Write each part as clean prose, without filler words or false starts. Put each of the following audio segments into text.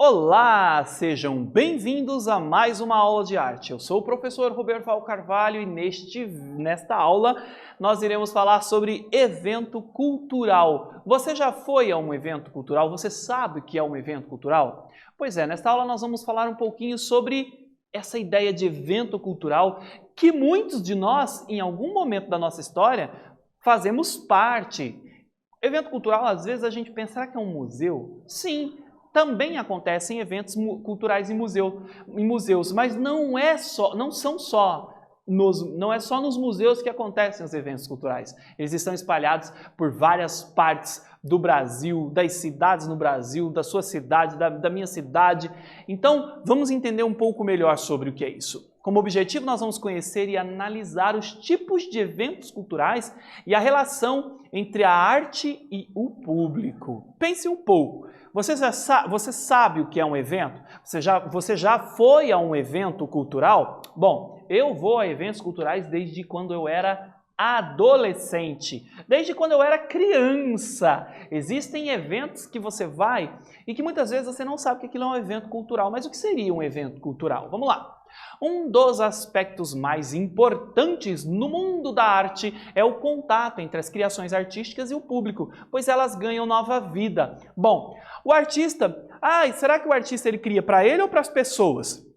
Olá, sejam bem-vindos a mais uma aula de arte. Eu sou o professor Roberto Carvalho e nesta aula nós iremos falar sobre evento cultural. Você já foi a um evento cultural? Você sabe o que é um evento cultural? Pois é, nesta aula nós vamos falar um pouquinho sobre essa ideia de evento cultural que muitos de nós, em algum momento da nossa história, fazemos parte. Evento cultural, às vezes a gente pensa, será que é um museu? Sim. Também acontecem eventos culturais em museus, mas não é só nos museus que acontecem os eventos culturais. Eles estão espalhados por várias partes do Brasil, das cidades no Brasil, da sua cidade, da minha cidade. Então, vamos entender um pouco melhor sobre o que é isso. Como objetivo, nós vamos conhecer e analisar os tipos de eventos culturais e a relação entre a arte e o público. Pense um pouco. Você sabe o que é um evento? Você já foi a um evento cultural? Bom, eu vou a eventos culturais desde quando eu era adolescente, desde quando eu era criança. Existem eventos que você vai e que muitas vezes você não sabe que aquilo é um evento cultural. Mas o que seria um evento cultural? Vamos lá. Um dos aspectos mais importantes no mundo da arte é o contato entre as criações artísticas e o público, pois elas ganham nova vida. Bom, o artista, será que o artista ele cria para ele ou para as pessoas?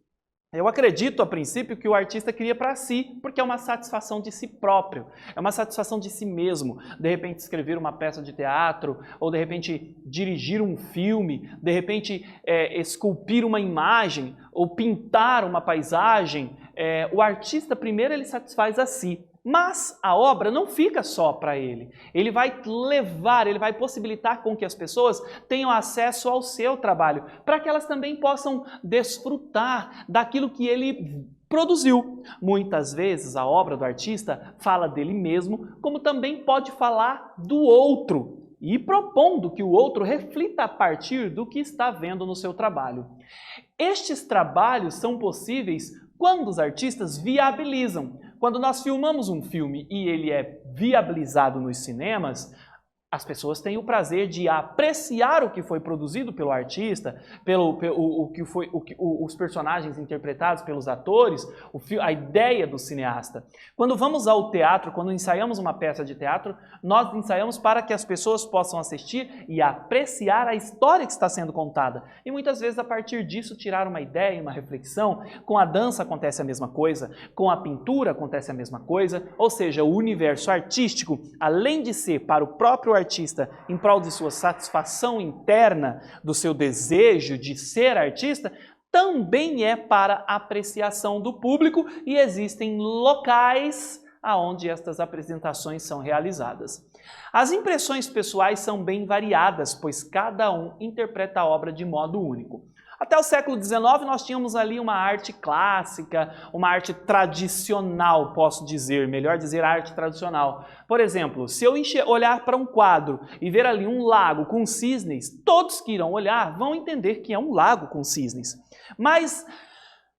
Eu acredito, a princípio, que o artista cria para si, porque é uma satisfação de si próprio, é uma satisfação de si mesmo. De repente, escrever uma peça de teatro, ou de repente, dirigir um filme, de repente, esculpir uma imagem, ou pintar uma paisagem. O artista, primeiro, ele satisfaz a si. Mas a obra não fica só para ele. Ele vai possibilitar com que as pessoas tenham acesso ao seu trabalho, para que elas também possam desfrutar daquilo que ele produziu. Muitas vezes a obra do artista fala dele mesmo, como também pode falar do outro, e propondo que o outro reflita a partir do que está vendo no seu trabalho. Estes trabalhos são possíveis quando os artistas viabilizam. Quando nós filmamos um filme e ele é viabilizado nos cinemas, as pessoas têm o prazer de apreciar o que foi produzido pelo artista, os personagens interpretados pelos atores, a ideia do cineasta. Quando vamos ao teatro, quando ensaiamos uma peça de teatro, nós ensaiamos para que as pessoas possam assistir e apreciar a história que está sendo contada. E muitas vezes, a partir disso, tirar uma ideia, uma reflexão. Com a dança acontece a mesma coisa, com a pintura acontece a mesma coisa, ou seja, o universo artístico, além de ser para o próprio artista em prol de sua satisfação interna, do seu desejo de ser artista, também é para apreciação do público e existem locais aonde estas apresentações são realizadas. As impressões pessoais são bem variadas, pois cada um interpreta a obra de modo único. Até o século XIX nós tínhamos ali uma arte clássica, uma arte tradicional, posso dizer, melhor dizer arte tradicional. Por exemplo, se eu olhar para um quadro e ver ali um lago com cisnes, todos que irão olhar vão entender que é um lago com cisnes. Mas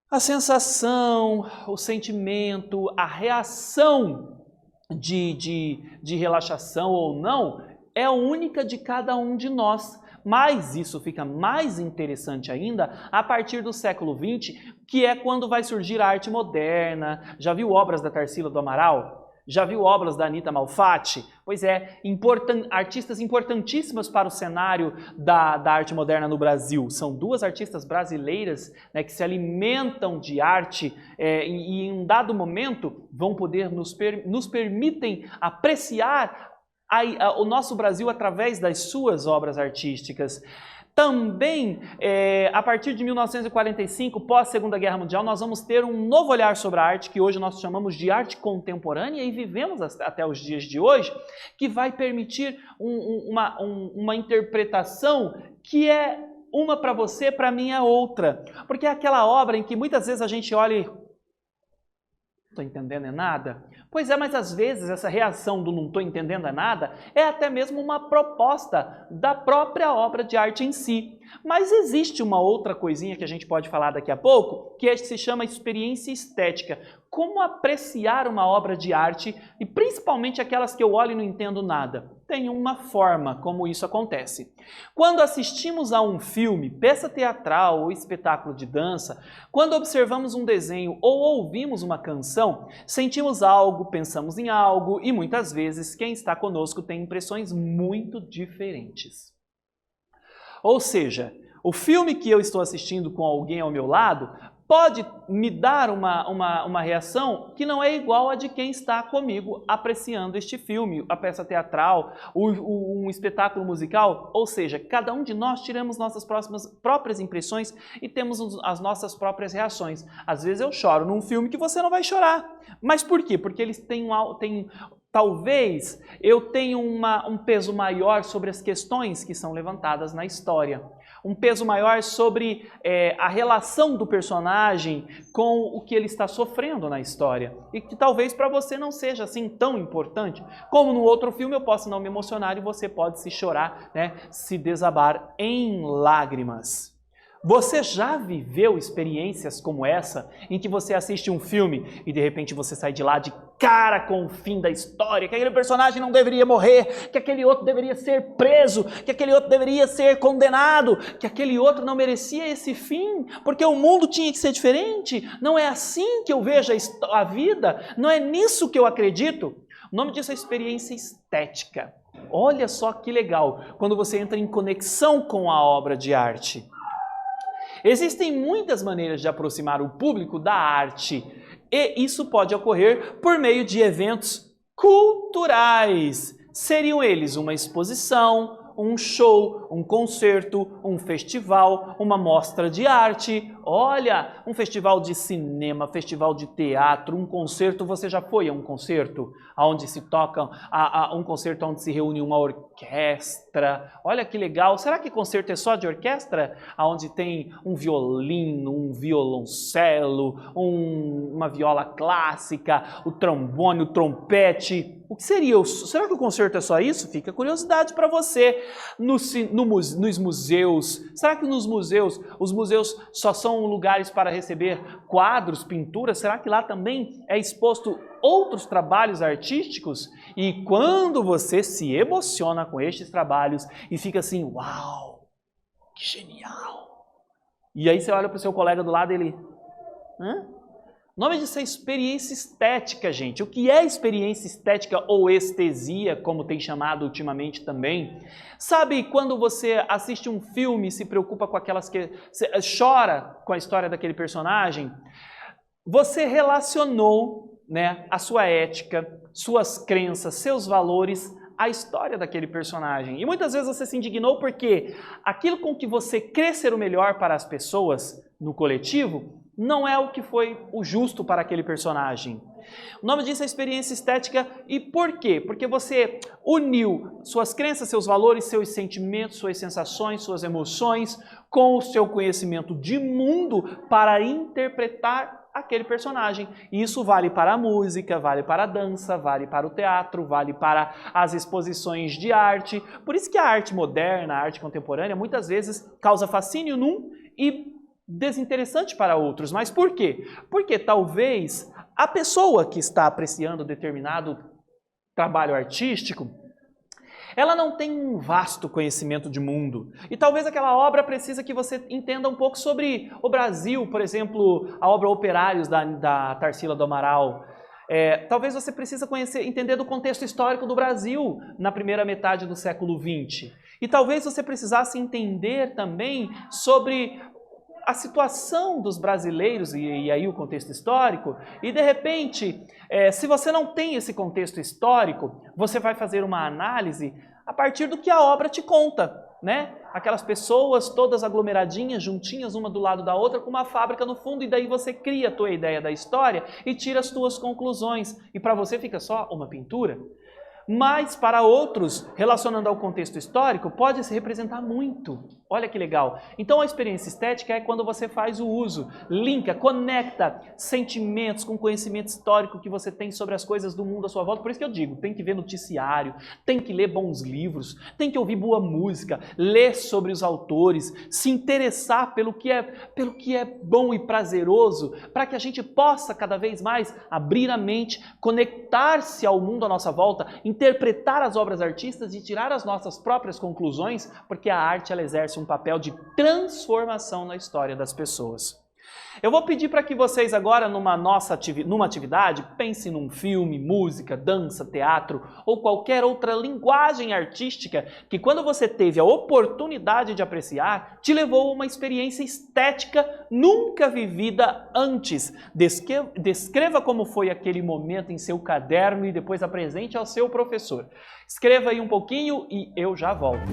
a sensação, o sentimento, a reação de relaxação ou não é única de cada um de nós. Mas isso fica mais interessante ainda a partir do século XX, que é quando vai surgir a arte moderna. Já viu obras da Tarsila do Amaral? Já viu obras da Anita Malfatti? Pois é, artistas importantíssimas para o cenário da arte moderna no Brasil. São duas artistas brasileiras, né, que se alimentam de arte e em um dado momento vão poder nos permitem apreciar o nosso Brasil através das suas obras artísticas. Também, a partir de 1945, pós-Segunda Guerra Mundial, nós vamos ter um novo olhar sobre a arte, que hoje nós chamamos de arte contemporânea, e vivemos até os dias de hoje, que vai permitir uma interpretação que é uma para você, para mim é outra. Porque é aquela obra em que muitas vezes a gente olha e não estou entendendo nada. Pois é, mas às vezes essa reação do não estou entendendo nada é até mesmo uma proposta da própria obra de arte em si. Mas existe uma outra coisinha que a gente pode falar daqui a pouco, que se chama experiência estética. Como apreciar uma obra de arte, e principalmente aquelas que eu olho e não entendo nada. tem uma forma como isso acontece. Quando assistimos a um filme, peça teatral ou espetáculo de dança, quando observamos um desenho ou ouvimos uma canção, sentimos algo, pensamos em algo e muitas vezes quem está conosco tem impressões muito diferentes. Ou seja, o filme que eu estou assistindo com alguém ao meu lado pode me dar uma reação que não é igual a de quem está comigo apreciando este filme, a peça teatral, um espetáculo musical. Ou seja, cada um de nós tiramos nossas próprias impressões e temos as nossas próprias reações. Às vezes eu choro num filme que você não vai chorar. Mas por quê? Porque eles têm talvez eu tenha um peso maior sobre as questões que são levantadas na história. Um peso maior sobre a relação do personagem com o que ele está sofrendo na história. E que talvez para você não seja assim tão importante. Como no outro filme eu posso não me emocionar e você pode se chorar, né, se desabar em lágrimas. Você já viveu experiências como essa, em que você assiste um filme e de repente você sai de lá de cara com o fim da história, que aquele personagem não deveria morrer, que aquele outro deveria ser preso, que aquele outro deveria ser condenado, que aquele outro não merecia esse fim, porque o mundo tinha que ser diferente? Não é assim que eu vejo a vida? Não é nisso que eu acredito? O nome disso é experiência estética. Olha só que legal, quando você entra em conexão com a obra de arte. Existem muitas maneiras de aproximar o público da arte e isso pode ocorrer por meio de eventos culturais. Seriam eles uma exposição, um show, um concerto, um festival, uma mostra de arte. Olha, um festival de cinema, festival de teatro, um concerto. Você já foi a um concerto onde se toca, um concerto onde se reúne uma orquestra? Olha que legal. Será que concerto é só de orquestra? Onde tem um violino, um violoncelo, uma viola clássica, o trombone, o trompete. O que seria? Será que o concerto é só isso? Fica a curiosidade para você. Nos museus, será que nos museus, os museus só são lugares para receber quadros, pinturas? Será que lá também é exposto outros trabalhos artísticos? E quando você se emociona com estes trabalhos e fica assim, uau, que genial! E aí você olha para o seu colega do lado e ele, hã? O nome disso é experiência estética, gente. O que é experiência estética ou estesia, como tem chamado ultimamente também? Sabe quando você assiste um filme e se preocupa com aquelas que... chora com a história daquele personagem? Você relacionou, né, a sua ética, suas crenças, seus valores à história daquele personagem. E muitas vezes você se indignou porque aquilo com que você crê ser o melhor para as pessoas no coletivo não é o que foi o justo para aquele personagem. O nome disso é experiência estética. E por quê? Porque você uniu suas crenças, seus valores, seus sentimentos, suas sensações, suas emoções com o seu conhecimento de mundo para interpretar aquele personagem. E isso vale para a música, vale para a dança, vale para o teatro, vale para as exposições de arte. Por isso que a arte moderna, a arte contemporânea, muitas vezes causa fascínio num e desinteressante para outros. Mas por quê? Porque talvez a pessoa que está apreciando determinado trabalho artístico, ela não tem um vasto conhecimento de mundo. E talvez aquela obra precisa que você entenda um pouco sobre o Brasil, por exemplo, a obra Operários da Tarsila do Amaral. Talvez você precisa entender do contexto histórico do Brasil na primeira metade do século XX. E talvez você precisasse entender também sobre a situação dos brasileiros e aí o contexto histórico, e de repente, se você não tem esse contexto histórico, você vai fazer uma análise a partir do que a obra te conta, né? Aquelas pessoas todas aglomeradinhas, juntinhas, uma do lado da outra, com uma fábrica no fundo, e daí você cria a tua ideia da história e tira as tuas conclusões, e para você fica só uma pintura. Mas para outros, relacionando ao contexto histórico, pode se representar muito. Olha que legal. Então a experiência estética é quando você faz o uso, linka, conecta sentimentos com conhecimento histórico que você tem sobre as coisas do mundo à sua volta. Por isso que eu digo, tem que ver noticiário, tem que ler bons livros, tem que ouvir boa música, ler sobre os autores, se interessar pelo que é bom e prazeroso, para que a gente possa cada vez mais abrir a mente, conectar-se ao mundo à nossa volta, interpretar as obras artísticas e tirar as nossas próprias conclusões, porque a arte ela exerce um papel de transformação na história das pessoas. Eu vou pedir para que vocês agora, numa atividade, pensem num filme, música, dança, teatro ou qualquer outra linguagem artística que, quando você teve a oportunidade de apreciar, te levou a uma experiência estética nunca vivida antes. Descreva como foi aquele momento em seu caderno e depois apresente ao seu professor. Escreva aí um pouquinho e eu já volto.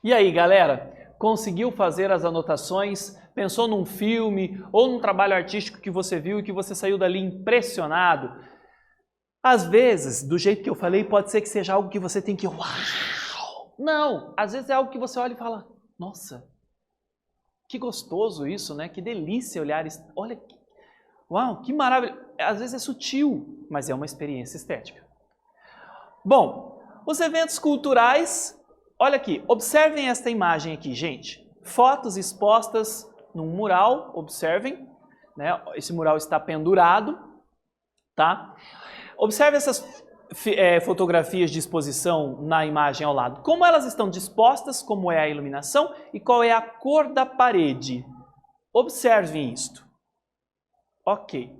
E aí, galera, conseguiu fazer as anotações? Pensou num filme ou num trabalho artístico que você viu e que você saiu dali impressionado? Às vezes, do jeito que eu falei, pode ser que seja algo que você tem que... Uau! Não! Às vezes é algo que você olha e fala, nossa, que gostoso isso, né? Que delícia olhar isso. Olha, uau, que maravilha. Às vezes é sutil, mas é uma experiência estética. Bom, os eventos culturais... Olha aqui, observem esta imagem aqui, gente. Fotos expostas num mural, observem, né? Esse mural está pendurado, tá? Observe essas fotografias de exposição na imagem ao lado. Como elas estão dispostas, como é a iluminação e qual é a cor da parede. Observem isto. Ok.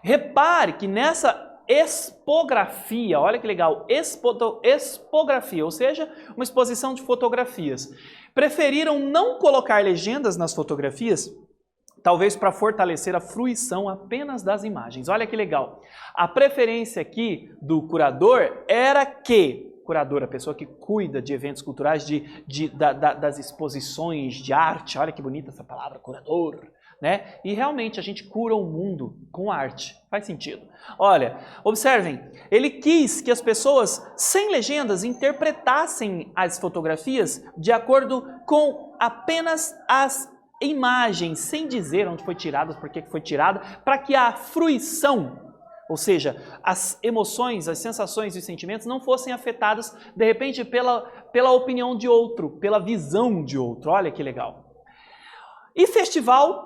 Repare que nessa expografia, olha que legal, expografia, ou seja, uma exposição de fotografias. Preferiram não colocar legendas nas fotografias, talvez para fortalecer a fruição apenas das imagens. Olha que legal. A preferência aqui do curador era que, curador, a pessoa que cuida de eventos culturais, das exposições de arte, olha que bonita essa palavra, curador, né? E realmente a gente cura o mundo com arte. Faz sentido. Olha, observem, ele quis que as pessoas sem legendas interpretassem as fotografias de acordo com apenas as imagens, sem dizer onde foi tirada, por que foi tirada, para que a fruição, ou seja, as emoções, as sensações e os sentimentos não fossem afetados, de repente, pela opinião de outro, pela visão de outro. Olha que legal. E festival?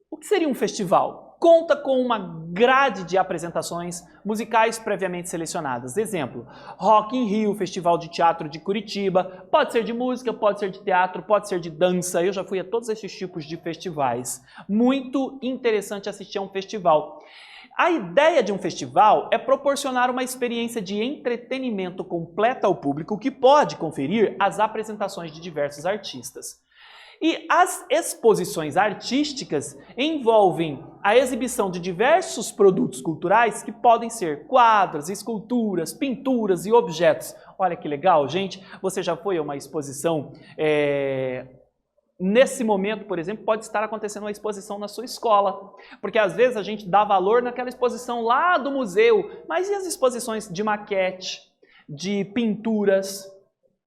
O que seria um festival? Conta com uma grade de apresentações musicais previamente selecionadas. Exemplo, Rock in Rio, Festival de Teatro de Curitiba, pode ser de música, pode ser de teatro, pode ser de dança. Eu já fui a todos esses tipos de festivais. Muito interessante assistir a um festival. A ideia de um festival é proporcionar uma experiência de entretenimento completa ao público que pode conferir as apresentações de diversos artistas. E as exposições artísticas envolvem a exibição de diversos produtos culturais que podem ser quadros, esculturas, pinturas e objetos. Olha que legal, gente. Você já foi a uma exposição? Nesse momento, por exemplo, pode estar acontecendo uma exposição na sua escola. Porque às vezes a gente dá valor naquela exposição lá do museu. Mas e as exposições de maquete, de pinturas,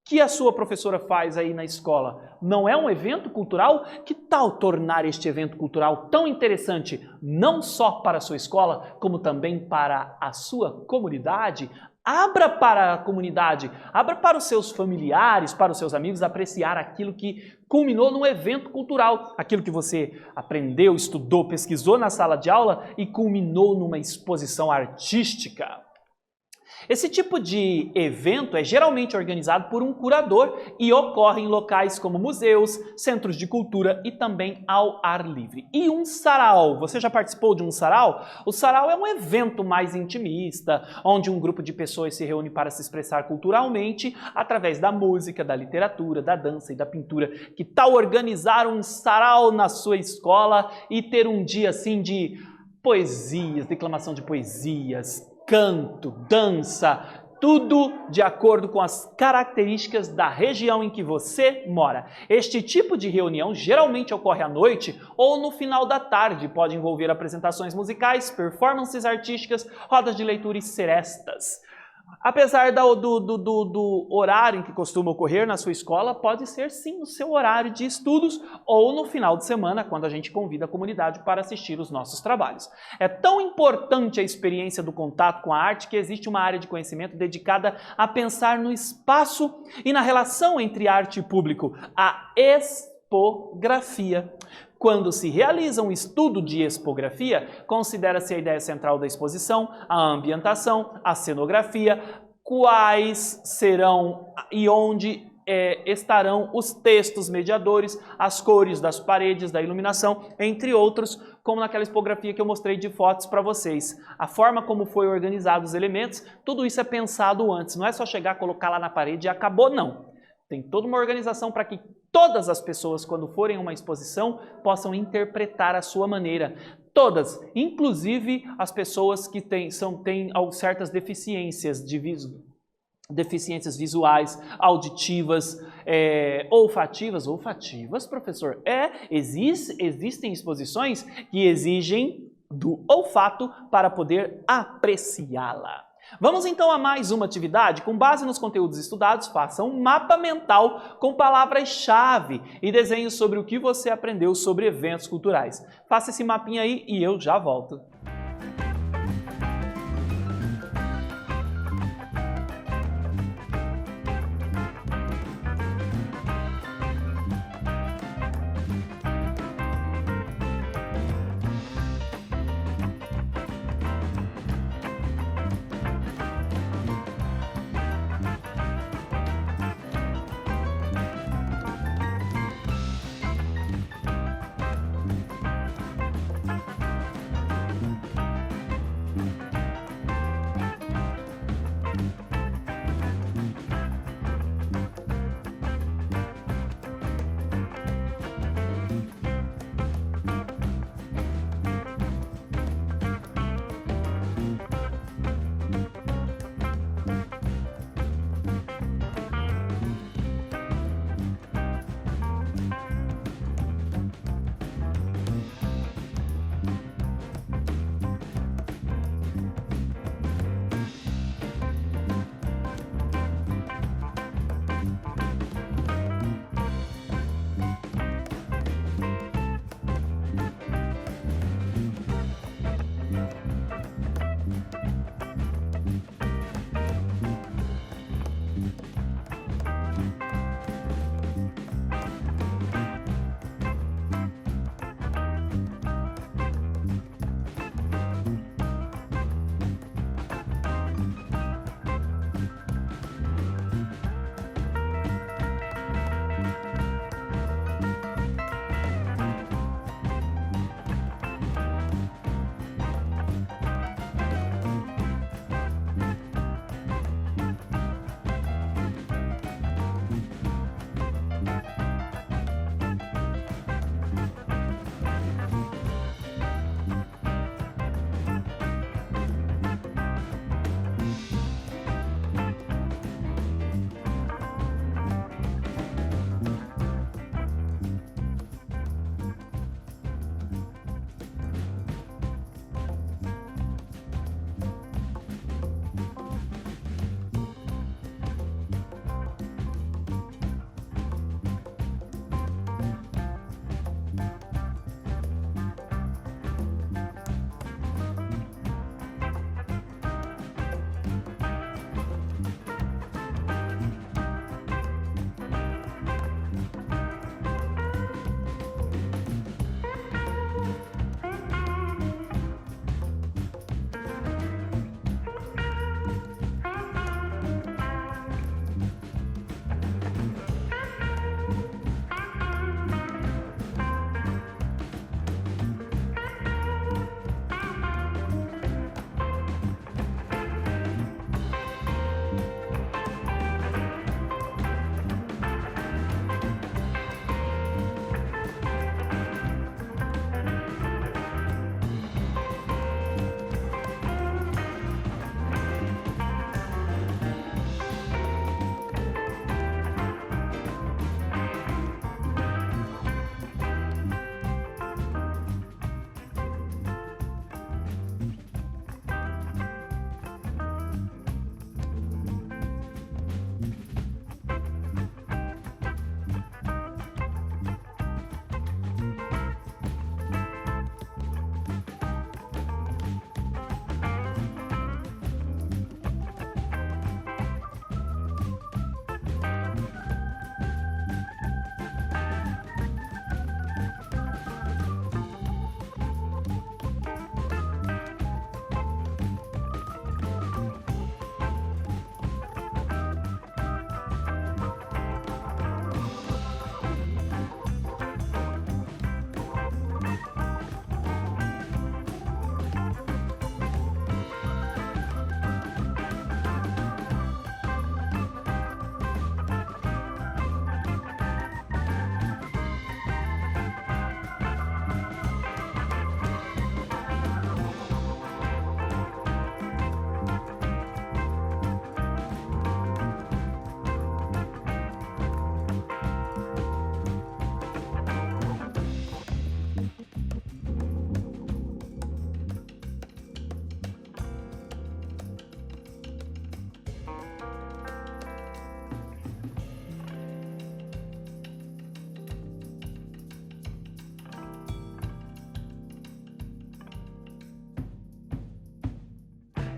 que a sua professora faz aí na escola? Não é um evento cultural? Que tal tornar este evento cultural tão interessante, não só para a sua escola, como também para a sua comunidade? Abra para a comunidade, abra para os seus familiares, para os seus amigos, apreciar aquilo que culminou num evento cultural. Aquilo que você aprendeu, estudou, pesquisou na sala de aula e culminou numa exposição artística. Esse tipo de evento é geralmente organizado por um curador e ocorre em locais como museus, centros de cultura e também ao ar livre. E um sarau? Você já participou de um sarau? O sarau é um evento mais intimista, onde um grupo de pessoas se reúne para se expressar culturalmente através da música, da literatura, da dança e da pintura. Que tal organizar um sarau na sua escola e ter um dia assim de poesias, declamação de poesias, canto, dança, tudo de acordo com as características da região em que você mora. Este tipo de reunião geralmente ocorre à noite ou no final da tarde. Pode envolver apresentações musicais, performances artísticas, rodas de leitura e serestas. Apesar do horário em que costuma ocorrer na sua escola, pode ser sim o seu horário de estudos ou no final de semana, quando a gente convida a comunidade para assistir os nossos trabalhos. É tão importante a experiência do contato com a arte que existe uma área de conhecimento dedicada a pensar no espaço e na relação entre arte e público, a expografia. Quando se realiza um estudo de expografia, considera-se a ideia central da exposição, a ambientação, a cenografia, quais serão e onde estarão os textos mediadores, as cores das paredes, da iluminação, entre outros, como naquela expografia que eu mostrei de fotos para vocês. A forma como foi organizado os elementos, tudo isso é pensado antes, não é só chegar, colocar lá na parede e acabou, não. Tem toda uma organização para que todas as pessoas, quando forem a uma exposição, possam interpretar a sua maneira. Todas, inclusive as pessoas que têm certas deficiências de deficiências visuais, auditivas, olfativas, professor? Existem exposições que exigem do olfato para poder apreciá-la. Vamos então a mais uma atividade. Com base nos conteúdos estudados, faça um mapa mental com palavras-chave e desenhe sobre o que você aprendeu sobre eventos culturais. Faça esse mapinha aí e eu já volto.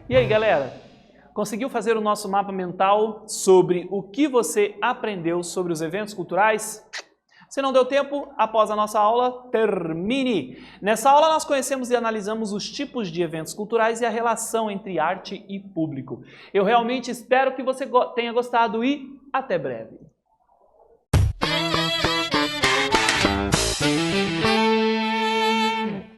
E aí, galera? Conseguiu fazer o nosso mapa mental sobre o que você aprendeu sobre os eventos culturais? Se não deu tempo, após a nossa aula, termine! Nessa aula nós conhecemos e analisamos os tipos de eventos culturais e a relação entre arte e público. Eu realmente espero que você tenha gostado e até breve!